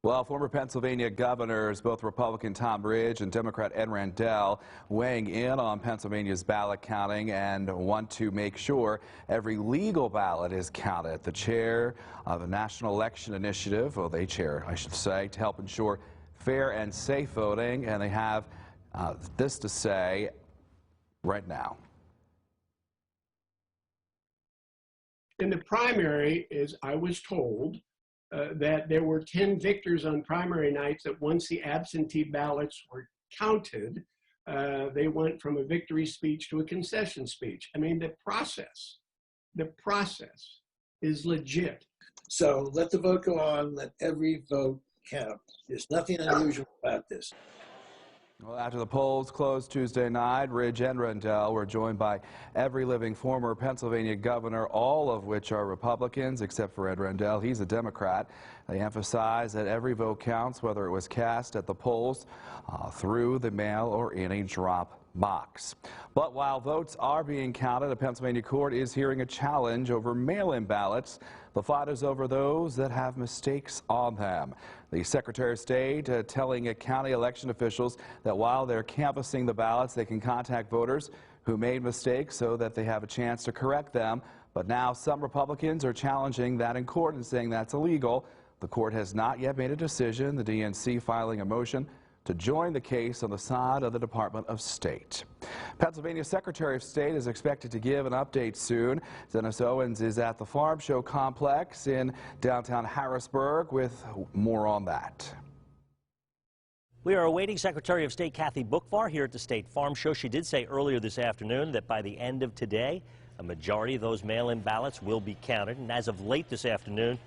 Well, former Pennsylvania governors, both Republican Tom Ridge and Democrat Ed Rendell, weighing in on Pennsylvania's ballot counting and want to make sure every legal ballot is counted. The chair of the National Election Initiative, well, they chair, I should say, to help ensure fair and safe voting, and they have this to say right now. In the primary, as I was told, that there were 10 victors on primary nights, that once the absentee ballots were counted, they went from a victory speech to a concession speech. I mean, the process is legit. So let the vote go on, let every vote count. There's nothing unusual about this. Well, after the polls closed Tuesday night, Ridge and Rendell were joined by every living former Pennsylvania governor, all of which are Republicans, except for Ed Rendell. He's a Democrat. They emphasize that every vote counts, whether it was cast at the polls, through the mail, or in a drop box. But while votes are being counted, a Pennsylvania court is hearing a challenge over mail-in ballots. The fight is over those that have mistakes on them. The Secretary of State telling county election officials that while they're canvassing the ballots, they can contact voters who made mistakes so that they have a chance to correct them. But now some Republicans are challenging that in court and saying that's illegal. The court has not yet made a decision. The DNC filing a motion to join the case on the side of the Department of State. Pennsylvania Secretary of State is expected to give an update soon. Dennis Owens is at the Farm Show Complex in downtown Harrisburg with more on that. We are awaiting Secretary of State Kathy Boockvar here at the State Farm Show. She did say earlier this afternoon that by the end of today, a majority of those mail-in ballots will be counted. And as of late this afternoon,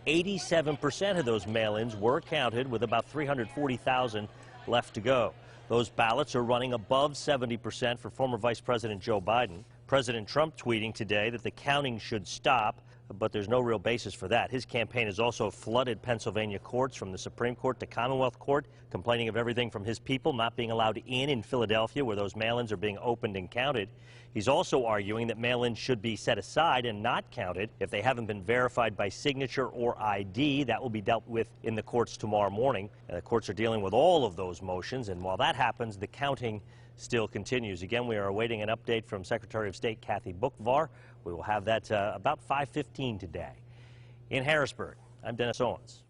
87% of those mail-ins were counted, with about 340,000 left to go. Those ballots are running above 70% for former Vice President Joe Biden. President Trump tweeting today that the counting should stop, but there's no real basis for that. His campaign has also flooded Pennsylvania courts, from the Supreme Court to Commonwealth Court, complaining of everything from his people not being allowed in Philadelphia, where those mail-ins are being opened and counted. He's also arguing that mail-ins should be set aside and not counted if they haven't been verified by signature or ID. That will be dealt with in the courts tomorrow morning. The courts are dealing with all of those motions, and while that happens, the counting still continues. Again, we are awaiting an update from Secretary of State Kathy Boockvar. We will have that about 5:15 today. In Harrisburg, I'm Dennis Owens.